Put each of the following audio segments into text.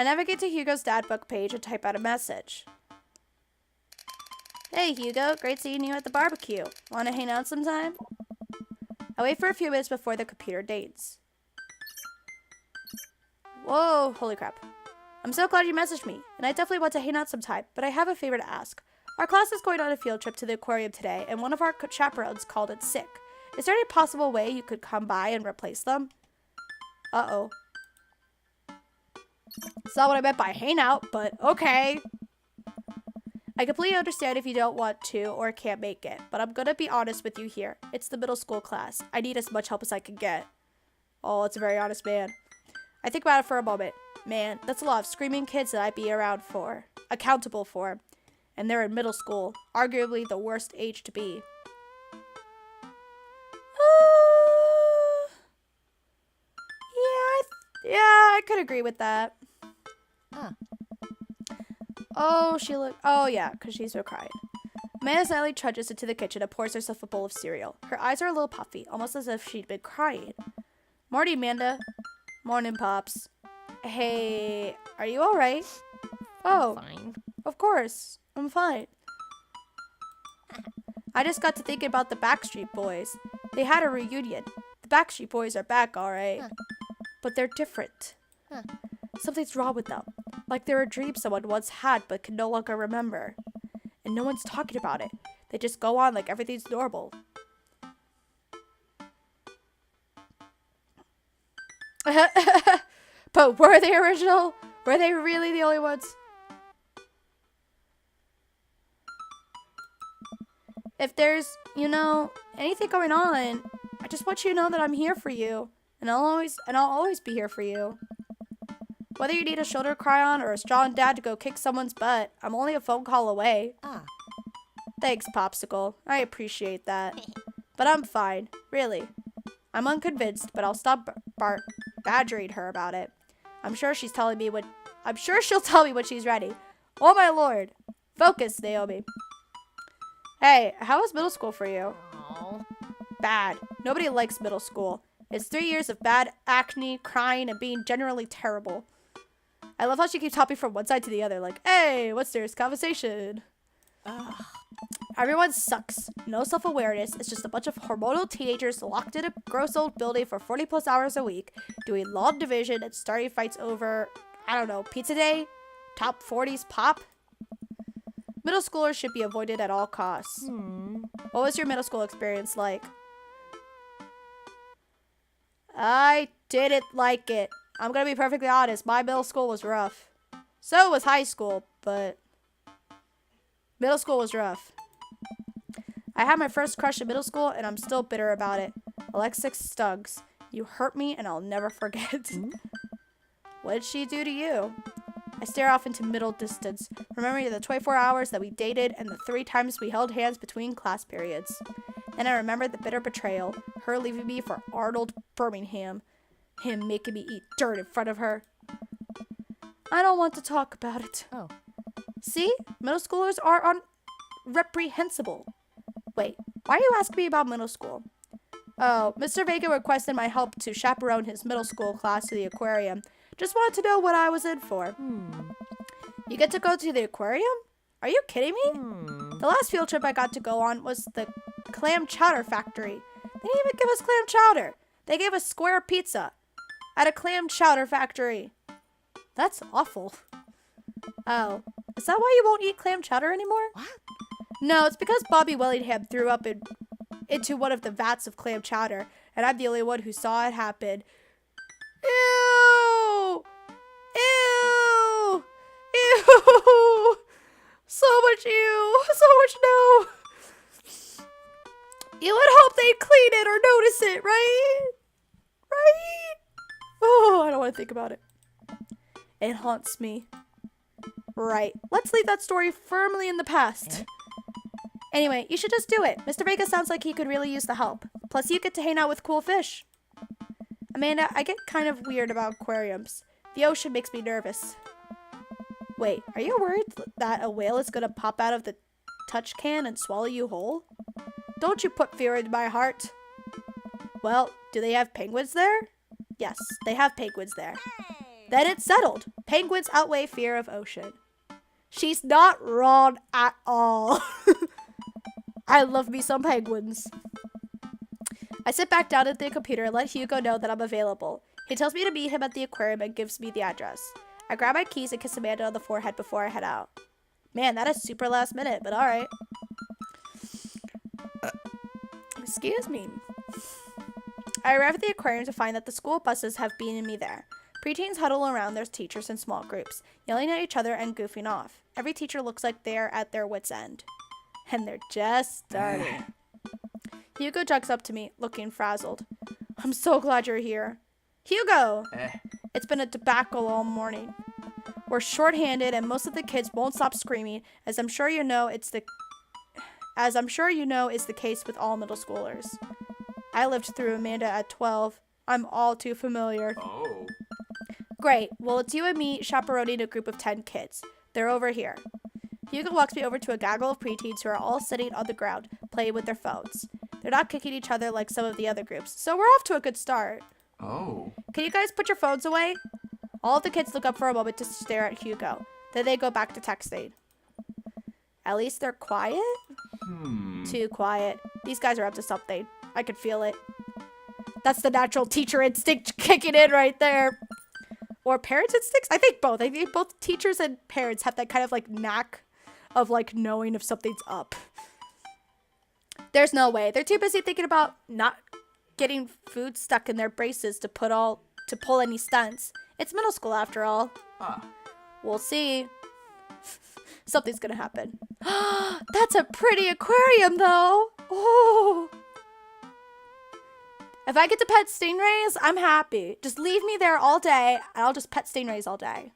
I navigate to Hugo's dad book page and type out a message. Hey Hugo, great seeing you at the barbecue. Want to hang out sometime? I wait for a few minutes before the computer dates. Whoa, holy crap. I'm so glad you messaged me, and I definitely want to hang out sometime, but I have a favor to ask. Our class is going on a field trip to the aquarium today, and one of our chaperones called it sick. Is there any possible way you could come by and replace them? Uh-oh. It's not what I meant by hang out, but okay. I completely understand if you don't want to or can't make it, but I'm gonna be honest with you here. It's the middle school class. I need as much help as I can get. Oh, it's a very honest man. I think about it for a moment. Man, that's a lot of screaming kids that I'd be accountable for. And they're in middle school, arguably the worst age to be. Yeah, I could agree with that. Oh yeah, because she's so crying. Amanda silently trudges into the kitchen and pours herself a bowl of cereal. Her eyes are a little puffy, almost as if she'd been crying. Morning, Amanda. Morning, Pops. Hey, are you alright? Oh, Fine. Of course. I'm fine. I just got to thinking about the Backstreet Boys. They had a reunion. The Backstreet Boys are back, alright. But they're different. Something's wrong with them. Like they're a dream someone once had but can no longer remember. And no one's talking about it. They just go on like everything's normal. But were they original? Were they really the only ones? If there's, anything going on, I just want you to know that I'm here for you. And I'll always be here for you. Whether you need a shoulder to cry on or a strong dad to go kick someone's butt, I'm only a phone call away. Thanks, Popsicle. I appreciate that. But I'm fine. Really. I'm unconvinced, but I'll stop badgering her about it. I'm sure she'll tell me when she's ready. Oh my lord. Focus, Naomi. Hey, how was middle school for you? Oh. Bad. Nobody likes middle school. It's 3 years of bad acne, crying, and being generally terrible. I love how she keeps hopping from one side to the other, like, hey, what's this conversation? Everyone sucks. No self-awareness. It's just a bunch of hormonal teenagers locked in a gross old building for 40 plus hours a week, doing long division and starting fights over, I don't know, pizza day? Top 40s pop? Middle schoolers should be avoided at all costs. What was your middle school experience like? I didn't like it. I'm gonna be perfectly honest. My middle school was rough. So was high school, but middle school was rough. I had my first crush in middle school, and I'm still bitter about it. Alexis Stuggs. You hurt me, and I'll never forget. What did she do to you? I stare off into middle distance, remembering the 24 hours that we dated and the 3 times we held hands between class periods. Then I remembered the bitter betrayal, her leaving me for Arnold Birmingham, him making me eat dirt in front of her. I don't want to talk about it. Oh. See? Middle schoolers are reprehensible. Wait, why are you asking me about middle school? Oh, Mr. Vega requested my help to chaperone his middle school class to the aquarium. Just wanted to know what I was in for. You get to go to the aquarium? Are you kidding me? The last field trip I got to go on was the clam chowder factory. They didn't even give us clam chowder. They gave us square pizza at a clam chowder factory. That's awful. Oh, is that why you won't eat clam chowder anymore? What? No, it's because Bobby Wellingham threw up into one of the vats of clam chowder, and I'm the only one who saw it happen. Ew! Ew! Ew! So much ew! So much no! You would hope they'd clean it or notice it, right? Right? Oh, I don't want to think about it. It haunts me. Right. Let's leave that story firmly in the past. Anyway, you should just do it. Mr. Vega sounds like he could really use the help. Plus, you get to hang out with cool fish. Amanda, I get kind of weird about aquariums. The ocean makes me nervous. Wait, are you worried that a whale is going to pop out of the touch can and swallow you whole? Don't you put fear in my heart. Well, do they have penguins there? Yes, they have penguins there. Then it's settled. Penguins outweigh fear of ocean. She's not wrong at all. I love me some penguins. I sit back down at the computer and let Hugo know that I'm available. He tells me to meet him at the aquarium and gives me the address. I grab my keys and kiss Amanda on the forehead before I head out. Man, that is super last minute, but alright. Excuse me. I arrive at the aquarium to find that the school buses have beaten me there. Preteens huddle around their teachers in small groups, yelling at each other and goofing off. Every teacher looks like they are at their wits' end. And they're just starting. Hugo jogs up to me, looking frazzled. I'm so glad you're here. Hugo! It's been a debacle all morning. We're short-handed and most of the kids won't stop screaming, as I'm sure you know is the case with all middle schoolers. I lived through Amanda at 12. I'm all too familiar. Oh. Great. Well, it's you and me chaperoning a group of 10 kids. They're over here. Hugo walks me over to a gaggle of preteens who are all sitting on the ground, playing with their phones. They're not kicking each other like some of the other groups, so we're off to a good start. Oh. Can you guys put your phones away? All of the kids look up for a moment to stare at Hugo. Then they go back to texting. At least they're quiet? Too quiet. These guys are up to something. I could feel it. That's the natural teacher instinct kicking in right there. Or parents' instincts? I think both. I think both teachers and parents have that kind of like knack of like knowing if something's up. There's no way. They're too busy thinking about not getting food stuck in their braces to pull any stunts. It's middle school after all. We'll see. Something's gonna happen. That's a pretty aquarium though. Oh. If I get to pet stingrays, I'm happy. Just leave me there all day and I'll just pet stingrays all day.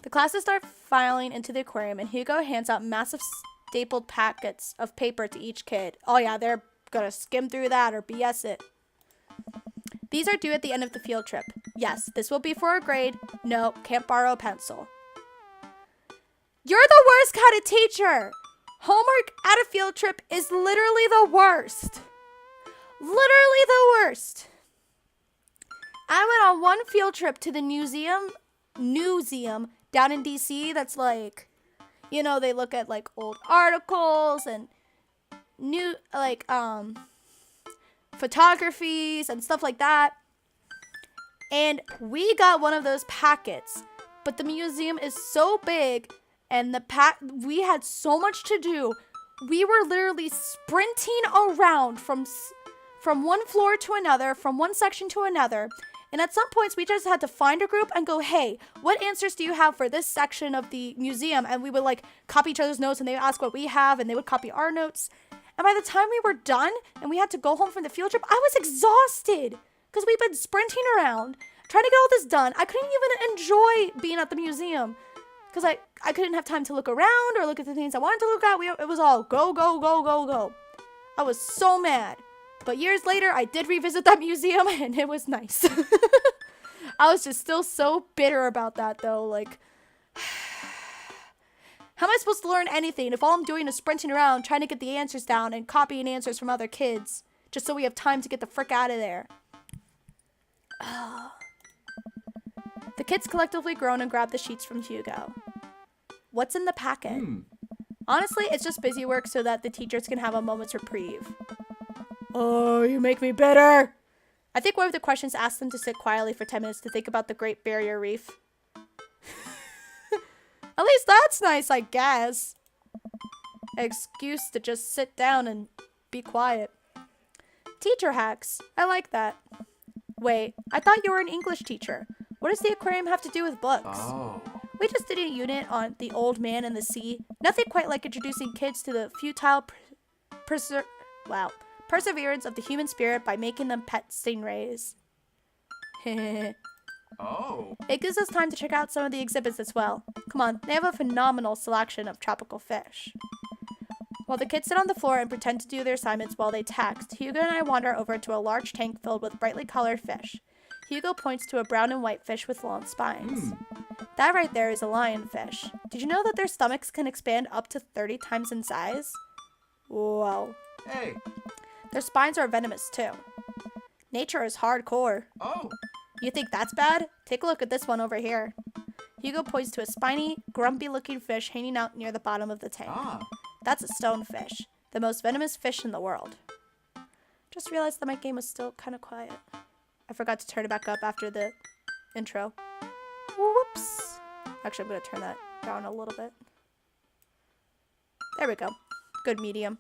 The classes start filing into the aquarium and Hugo hands out massive stapled packets of paper to each kid. Oh yeah, they're gonna skim through that or BS it. These are due at the end of the field trip. Yes, this will be for a grade. No, can't borrow a pencil. You're the worst kind of teacher. Homework at a field trip is literally the worst. Literally the worst. I went on one field trip to the newseum down in DC that's like, you know, they look at like old articles and new like photographies and stuff like that. And we got one of those packets, but the museum is so big and we had so much to do. We were literally sprinting around from one floor to another, from one section to another. And at some points, we just had to find a group and go, hey, what answers do you have for this section of the museum? And we would like copy each other's notes and they would ask what we have and they would copy our notes. And by the time we were done and we had to go home from the field trip, I was exhausted because we've been sprinting around trying to get all this done. I couldn't even enjoy being at the museum because I couldn't have time to look around or look at the things I wanted to look at. It was all go, go, go, go, go. I was so mad. But years later, I did revisit that museum and it was nice. I was just still so bitter about that though. Like, how am I supposed to learn anything if all I'm doing is sprinting around trying to get the answers down and copying answers from other kids just so we have time to get the frick out of there? The kids collectively groan and grab the sheets from Hugo. What's in the packet? Honestly, it's just busy work so that the teachers can have a moment's reprieve. Oh, you make me bitter. I think one of the questions asked them to sit quietly for 10 minutes to think about the Great Barrier Reef. At least that's nice, I guess. Excuse to just sit down and be quiet. Teacher hacks. I like that. Wait, I thought you were an English teacher. What does the aquarium have to do with books? Oh. We just did a unit on the old man and the sea. Nothing quite like introducing kids to the futile perseverance of the human spirit by making them pet stingrays. Oh. It gives us time to check out some of the exhibits as well. Come on, they have a phenomenal selection of tropical fish. While the kids sit on the floor and pretend to do their assignments while they text, Hugo and I wander over to a large tank filled with brightly colored fish. Hugo points to a brown and white fish with long spines. That right there is a lionfish. Did you know that their stomachs can expand up to 30 times in size? Whoa. Hey. Their spines are venomous too. Nature is hardcore. Oh. You think that's bad? Take a look at this one over here. Hugo points to a spiny, grumpy-looking fish hanging out near the bottom of the tank. That's a stonefish, the most venomous fish in the world. Just realized that my game was still kind of quiet. I forgot to turn it back up after the intro. Whoops. Actually, I'm going to turn that down a little bit. There we go. Good medium.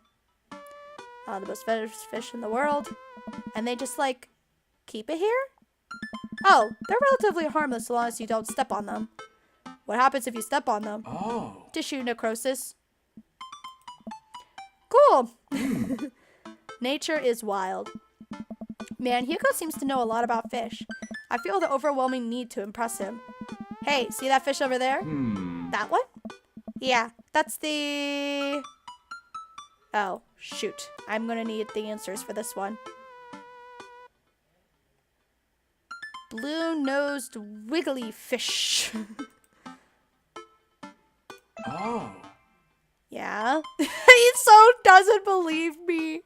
The most venomous fish in the world. And they just, like, keep it here? Oh, they're relatively harmless so long as you don't step on them. What happens if you step on them? Oh. Tissue necrosis. Cool. Nature is wild. Man, Hugo seems to know a lot about fish. I feel the overwhelming need to impress him. Hey, see that fish over there? That one? Yeah, that's the... Oh, shoot. I'm gonna need the answers for this one. Blue-nosed wiggly fish. Oh. Yeah? He so doesn't believe me.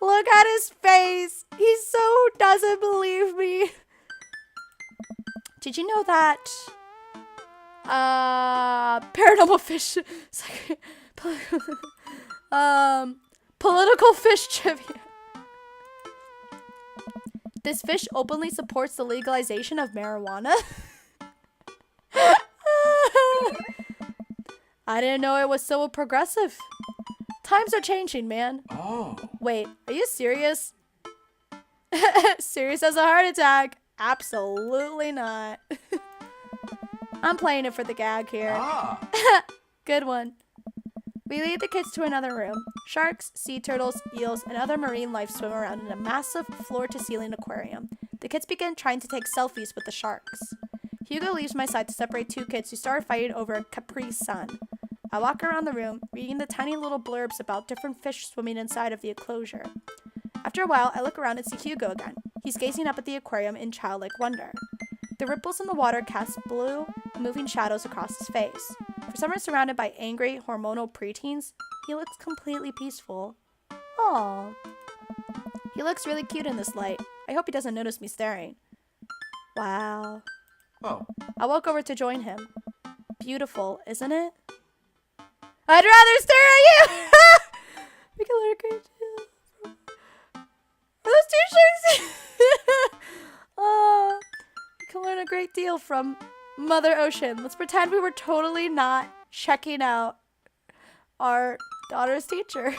Look at his face. He so doesn't believe me. Did you know that paranormal fish political fish trivia? This fish openly supports the legalization of marijuana. I didn't know it was so progressive. Times are changing, man. Oh. Wait, are you serious? Serious as a heart attack? Absolutely not. I'm playing it for the gag here. Good one. We lead the kids to another room. Sharks, sea turtles, eels, and other marine life swim around in a massive floor-to-ceiling aquarium. The kids begin trying to take selfies with the sharks. Hugo leaves my side to separate two kids who start fighting over a Capri Sun. I walk around the room, reading the tiny little blurbs about different fish swimming inside of the enclosure. After a while, I look around and see Hugo again. He's gazing up at the aquarium in childlike wonder. The ripples in the water cast blue, moving shadows across his face. For someone surrounded by angry, hormonal preteens, he looks completely peaceful. Aww. He looks really cute in this light. I hope he doesn't notice me staring. Wow. Oh. I walk over to join him. Beautiful, isn't it? I'd rather stare at you! We can learn a great deal. Are those t-shirts? We can learn a great deal from Mother Ocean. Let's pretend we were totally not checking out our daughter's teacher.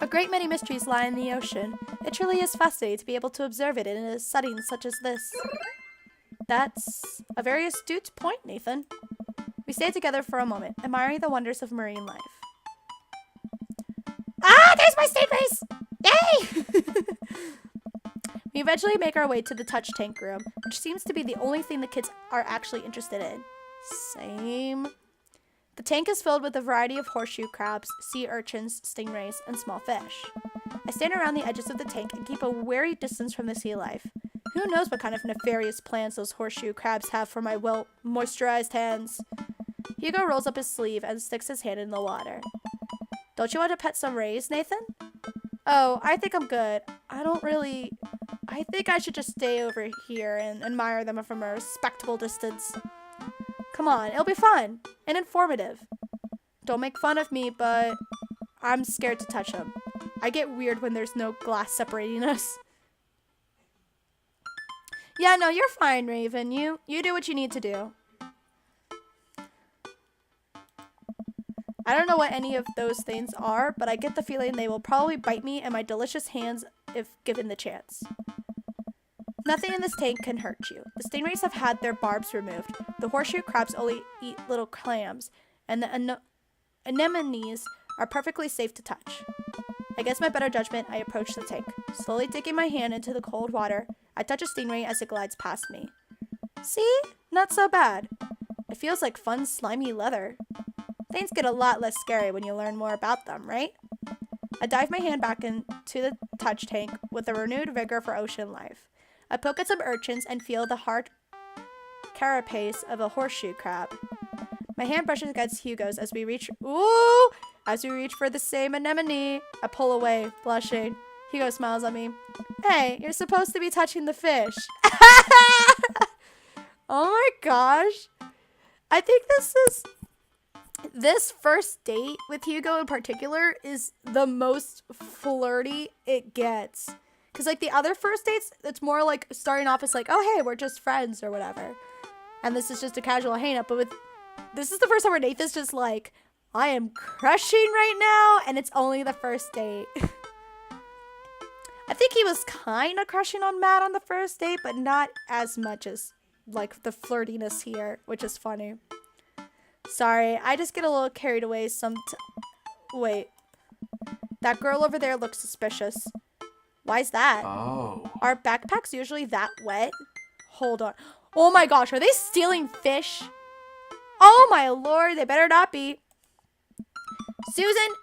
A great many mysteries lie in the ocean. It truly is fascinating to be able to observe it in a setting such as this. That's a very astute point, Nathan. We stay together for a moment, admiring the wonders of marine life. Ah, there's my stingrays! Yay! We eventually make our way to the touch tank room, which seems to be the only thing the kids are actually interested in. Same. The tank is filled with a variety of horseshoe crabs, sea urchins, stingrays, and small fish. I stand around the edges of the tank and keep a wary distance from the sea life. Who knows what kind of nefarious plans those horseshoe crabs have for my well-moisturized hands. Hugo rolls up his sleeve and sticks his hand in the water. Don't you want to pet some rays, Nathan? Oh, I think I'm good. I think I should just stay over here and admire them from a respectable distance. Come on, it'll be fun and informative. Don't make fun of me, but I'm scared to touch them. I get weird when there's no glass separating us. Yeah, no, you're fine, Raven. You do what you need to do. I don't know what any of those things are, but I get the feeling they will probably bite me in my delicious hands if given the chance. Nothing in this tank can hurt you. The stingrays have had their barbs removed. The horseshoe crabs only eat little clams, and the anemones are perfectly safe to touch. Against my better judgment, I approach the tank. Slowly digging my hand into the cold water, I touch a stingray as it glides past me. See? Not so bad. It feels like fun, slimy leather. Things get a lot less scary when you learn more about them, right? I dive my hand back into the touch tank with a renewed vigor for ocean life. I poke at some urchins and feel the hard carapace of a horseshoe crab. My hand brushes against Hugo's as we reach for the same anemone. I pull away, blushing. Hugo smiles at me. Hey, you're supposed to be touching the fish. Oh my gosh. I think this first date with Hugo in particular is the most flirty it gets. Because, like, the other first dates, it's more like starting off as like, oh, hey, we're just friends or whatever. And this is just a casual hang up. But this is the first time where Nathan's just like, I am crushing right now. And it's only the first date. I think he was kind of crushing on Matt on the first date, but not as much as, like, the flirtiness here, which is funny. Sorry, I just get a little carried away Wait. That girl over there looks suspicious. Why's that? Oh. Are backpacks usually that wet? Hold on. Oh my gosh, are they stealing fish? Oh my lord, they better not be. Susan,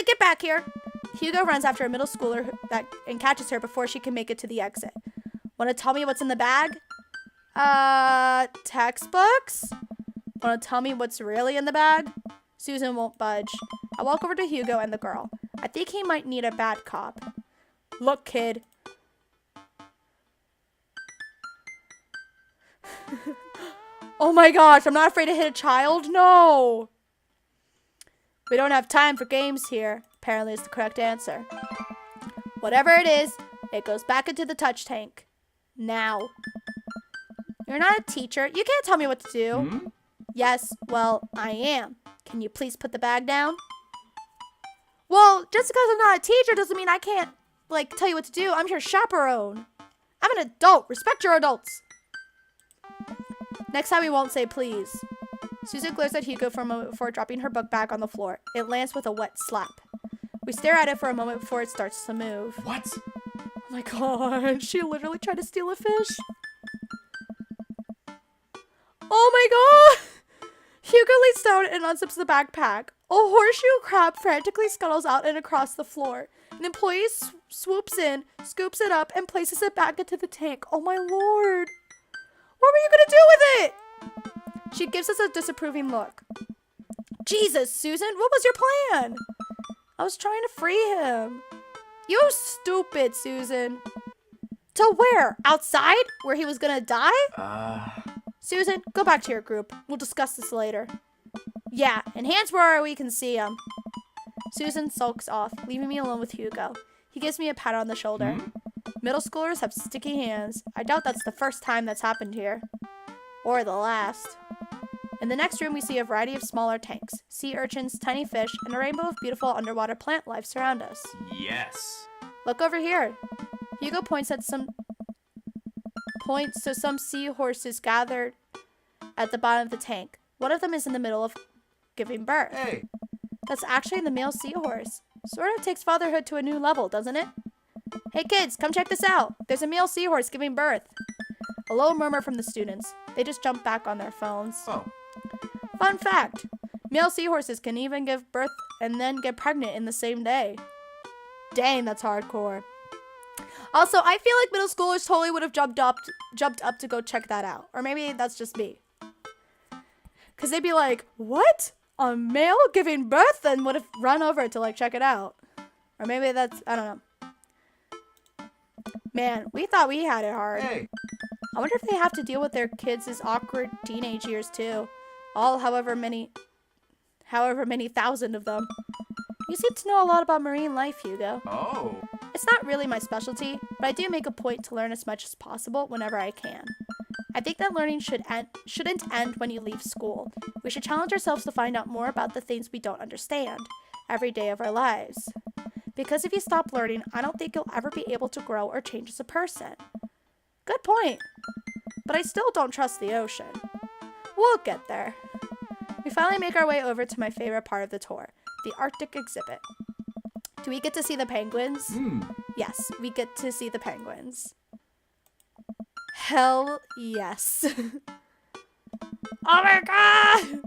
get back here. Hugo runs after a middle schooler and catches her before she can make it to the exit. Want to tell me what's in the bag? Textbooks? Want to tell me what's really in the bag? Susan won't budge. I walk over to Hugo and the girl. I think he might need a bad cop. Look, kid. Oh my gosh, I'm not afraid to hit a child? No. We don't have time for games here, apparently is the correct answer. Whatever it is, it goes back into the touch tank. Now. You're not a teacher. You can't tell me what to do. Hmm? Yes, well, I am. Can you please put the bag down? Well, just because I'm not a teacher doesn't mean I can't, like, tell you what to do. I'm your chaperone. I'm an adult. Respect your adults. Next time we won't say please. Susan glares at Hugo for a moment before dropping her book back on the floor. It lands with a wet slap. We stare at it for a moment before it starts to move. What? Oh my god, she literally tried to steal a fish. Oh my god! Hugo leans down and unzips the backpack. A horseshoe crab frantically scuttles out and across the floor. An employee swoops in, scoops it up, and places it back into the tank. Oh my lord! What were you gonna do with it? She gives us a disapproving look. Jesus, Susan, what was your plan? I was trying to free him. You stupid, Susan. To where? Outside? Where he was gonna die? Susan, go back to your group. We'll discuss this later. Yeah, and hands where we can see him. Susan sulks off, leaving me alone with Hugo. He gives me a pat on the shoulder. Middle schoolers have sticky hands. I doubt that's the first time that's happened here. Or the last. In the next room, we see a variety of smaller tanks. Sea urchins, tiny fish, and a rainbow of beautiful underwater plant life surround us. Yes. Look over here. Hugo points to some seahorses gathered at the bottom of the tank. One of them is in the middle of giving birth. Hey. That's actually the male seahorse. Sort of takes fatherhood to a new level, doesn't it? Hey kids, come check this out. There's a male seahorse giving birth. A low murmur from the students. They just jump back on their phones. Oh. Fun fact. Male seahorses can even give birth and then get pregnant in the same day. Dang, that's hardcore. Also, I feel like middle schoolers totally would have jumped up to go check that out. Or maybe that's just me. Because they'd be like, what? A male giving birth? And would have run over to, like, check it out. Or maybe that's, I don't know. Man, we thought we had it hard. Hey. I wonder if they have to deal with their kids' awkward teenage years, too. All however many thousand of them. You seem to know a lot about marine life, Hugo. Oh. It's not really my specialty, but I do make a point to learn as much as possible whenever I can. I think that learning shouldn't end when you leave school. We should challenge ourselves to find out more about the things we don't understand every day of our lives. Because if you stop learning, I don't think you'll ever be able to grow or change as a person. Good point. But I still don't trust the ocean. We'll get there. We finally make our way over to my favorite part of the tour, the Arctic exhibit. Do we get to see the penguins? Yes, we get to see the penguins. Hell yes. Oh my god!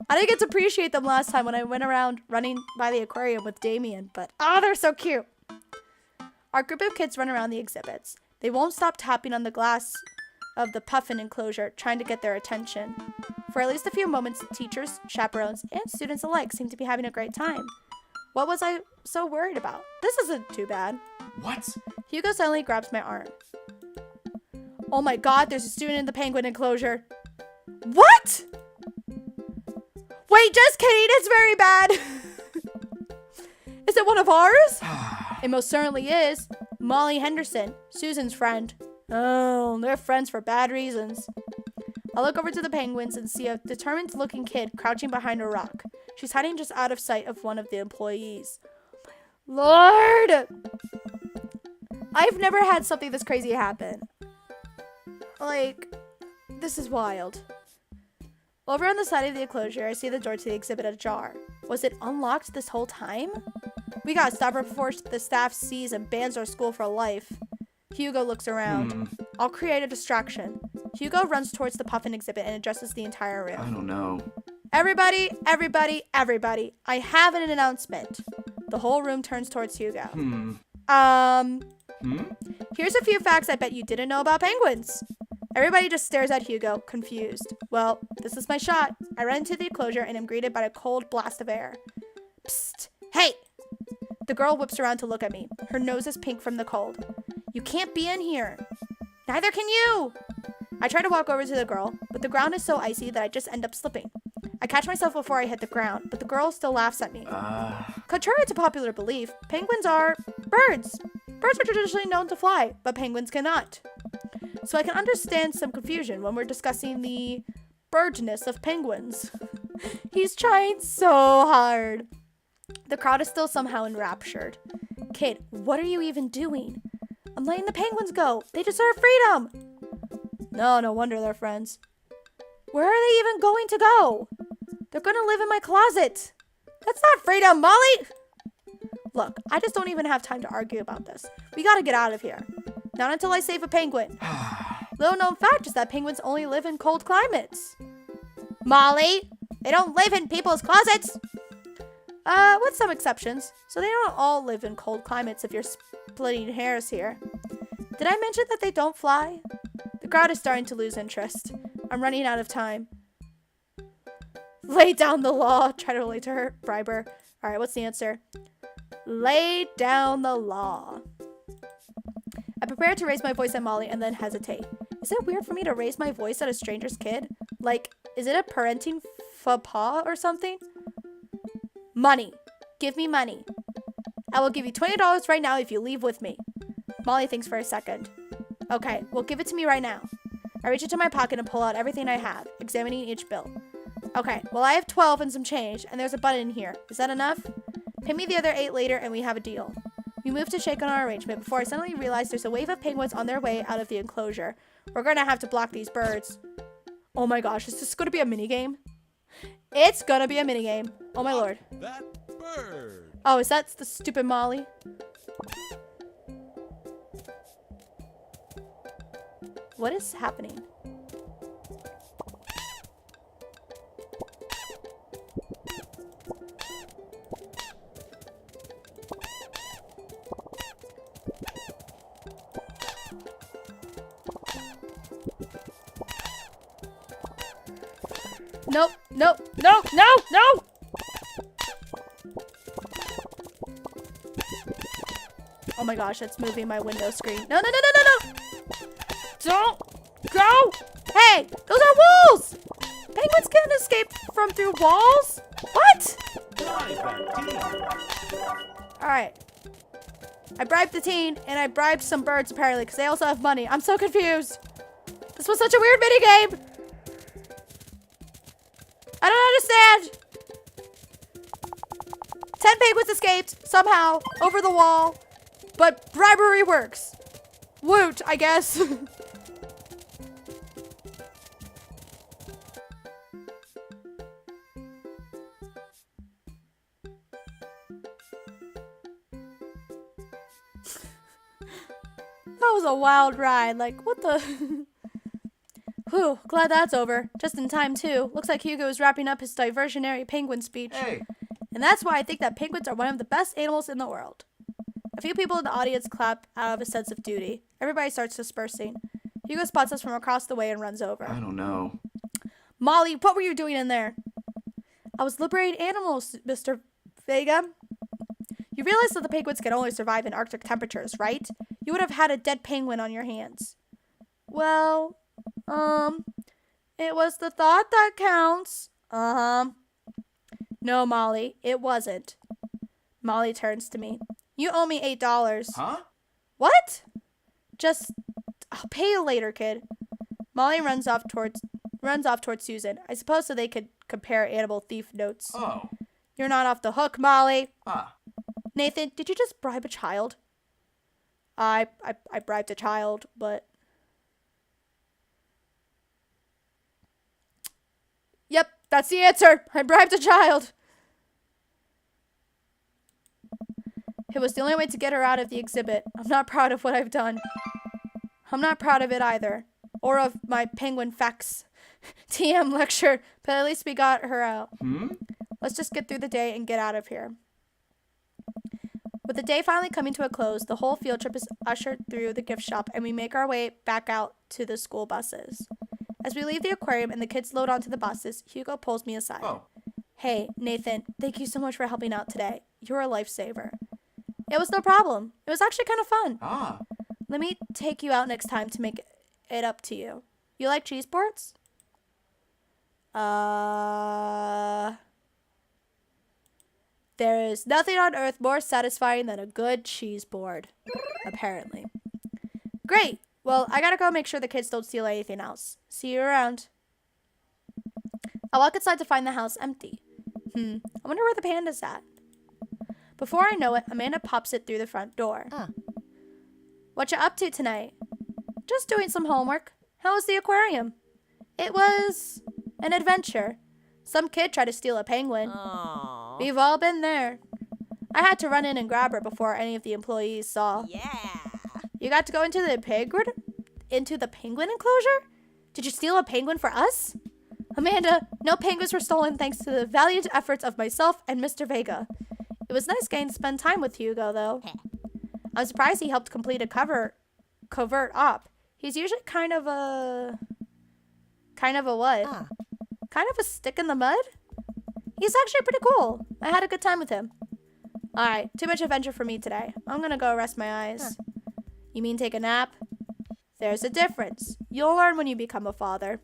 I didn't get to appreciate them last time when I went around running by the aquarium with Damien, but oh, they're so cute. Our group of kids run around the exhibits. They won't stop tapping on the glass of the puffin enclosure, trying to get their attention. For at least a few moments, the teachers, chaperones, and students alike seem to be having a great time. What was I so worried about? This isn't too bad. What? Hugo suddenly grabs my arm. Oh my god, there's a student in the penguin enclosure. What? Wait, just kidding, it's very bad. Is it one of ours? It most certainly is. Molly Henderson, Susan's friend. Oh, they're friends for bad reasons. I look over to the penguins and see a determined-looking kid crouching behind a rock. She's hiding just out of sight of one of the employees. Lord! I've never had something this crazy happen. Like, this is wild. Over on the side of the enclosure, I see the door to the exhibit ajar. Was it unlocked this whole time? We gotta stop her before the staff sees and bans our school for life. Hugo looks around. I'll create a distraction. Hugo runs towards the puffin exhibit and addresses the entire room. I don't know. Everybody, everybody, everybody. I have an announcement. The whole room turns towards Hugo. Here's a few facts I bet you didn't know about penguins. Everybody just stares at Hugo, confused. Well, this is my shot. I run into the enclosure and am greeted by a cold blast of air. Psst! Hey! The girl whips around to look at me. Her nose is pink from the cold. You can't be in here. Neither can you! I try to walk over to the girl, but the ground is so icy that I just end up slipping. I catch myself before I hit the ground, but the girl still laughs at me. Contrary to popular belief, penguins are birds. Birds are traditionally known to fly, but penguins cannot. So I can understand some confusion when we're discussing the birdness of penguins. He's trying so hard. The crowd is still somehow enraptured. Kid, what are you even doing? I'm letting the penguins go. They deserve freedom. No wonder they're friends. Where are they even going to go? They're gonna live in my closet. That's not freedom, Molly. Look, I just don't even have time to argue about this. We gotta get out of here. Not until I save a penguin. Little known fact is that penguins only live in cold climates. Molly, they don't live in people's closets. With some exceptions. So they don't all live in cold climates if you're splitting hairs here. Did I mention that they don't fly? The crowd is starting to lose interest. I'm running out of time. Lay down the law. Try to relate to her. Bribe her. Alright, what's the answer? Lay down the law. I prepare to raise my voice at Molly and then hesitate. Is it weird for me to raise my voice at a stranger's kid? Like, is it a parenting faux pas or something? Money. Give me money. I will give you $20 right now if you leave with me. Molly thinks for a second. Okay, well, give it to me right now. I reach into my pocket and pull out everything I have, examining each bill. Okay, well, I have 12 and some change, and there's a button here. Is that enough? Pay me the other 8 later, and we have a deal. We move to shake on our arrangement before I suddenly realize there's a wave of penguins on their way out of the enclosure. We're gonna have to block these birds. Oh my gosh, is this gonna be a minigame? It's gonna be a minigame. Oh my lord. That bird. Oh, is that the stupid Molly? What is happening? Nope, nope, no, no, no! Oh my gosh, that's moving my window screen. No, no, no, no, no, no! Don't go! Hey, those are walls! Penguins can't escape from through walls? What? Alright. I bribed the teen, and I bribed some birds apparently, because they also have money. I'm so confused. This was such a weird minigame. I don't understand. 10 penguins escaped, somehow, over the wall. But bribery works. Woot, I guess. That was a wild ride. Like, what the? Whew, glad that's over. Just in time, too. Looks like Hugo is wrapping up his diversionary penguin speech. Hey. And that's why I think that penguins are one of the best animals in the world. A few people in the audience clap out of a sense of duty. Everybody starts dispersing. Hugo spots us from across the way and runs over. I don't know. Molly, what were you doing in there? I was liberating animals, Mr. Vega. You realize that the penguins can only survive in Arctic temperatures, right? You would have had a dead penguin on your hands. Well, it was the thought that counts. No, Molly, it wasn't. Molly turns to me. You owe me $8. Huh? What? I'll pay you later, kid. Molly runs off towards Susan. I suppose so they could compare animal thief notes. Oh. You're not off the hook, Molly. Ah. Nathan, did you just bribe a child? I bribed a child, but... Yep, that's the answer. I bribed a child. It was the only way to get her out of the exhibit. I'm not proud of what I've done. I'm not proud of it either. Or of my penguin facts TM lecture, but at least we got her out. Let's just get through the day and get out of here. With the day finally coming to a close, the whole field trip is ushered through the gift shop and we make our way back out to the school buses. As we leave the aquarium and the kids load onto the buses, Hugo pulls me aside. Oh. Hey, Nathan, thank you so much for helping out today. You're a lifesaver. It was no problem. It was actually kind of fun. Ah. Let me take you out next time to make it up to you. You like cheese boards? There is nothing on earth more satisfying than a good cheese board. Apparently. Great. Well, I gotta go make sure the kids don't steal anything else. See you around. I walk inside to find the house empty. I wonder where the panda's at. Before I know it, Amanda pops it through the front door. What you up to tonight? Just doing some homework. How was the aquarium? It was an adventure. Some kid tried to steal a penguin. Aww. We've all been there. I had to run in and grab her before any of the employees saw. Yeah. You got to go into the penguin enclosure? Did you steal a penguin for us? Amanda, no penguins were stolen thanks to the valiant efforts of myself and Mr. Vega. It was nice getting to spend time with Hugo, though. I'm surprised he helped complete a covert op. He's usually kind of a what? Kind of a stick in the mud? He's actually pretty cool. I had a good time with him. Alright, too much adventure for me today. I'm gonna go rest my eyes. You mean take a nap? There's a difference. You'll learn when you become a father.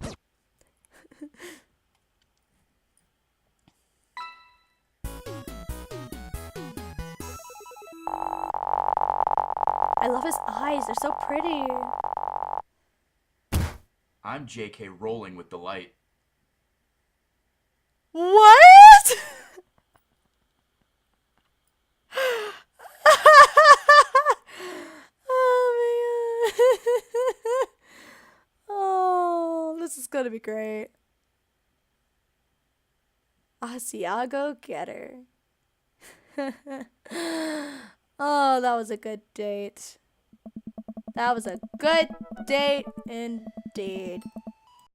I love his eyes. They're so pretty. I'm JK rolling with delight. What? Oh my god. Oh, this is gonna be great. Asiago Getter. Oh, that was a good date. That was a good date indeed.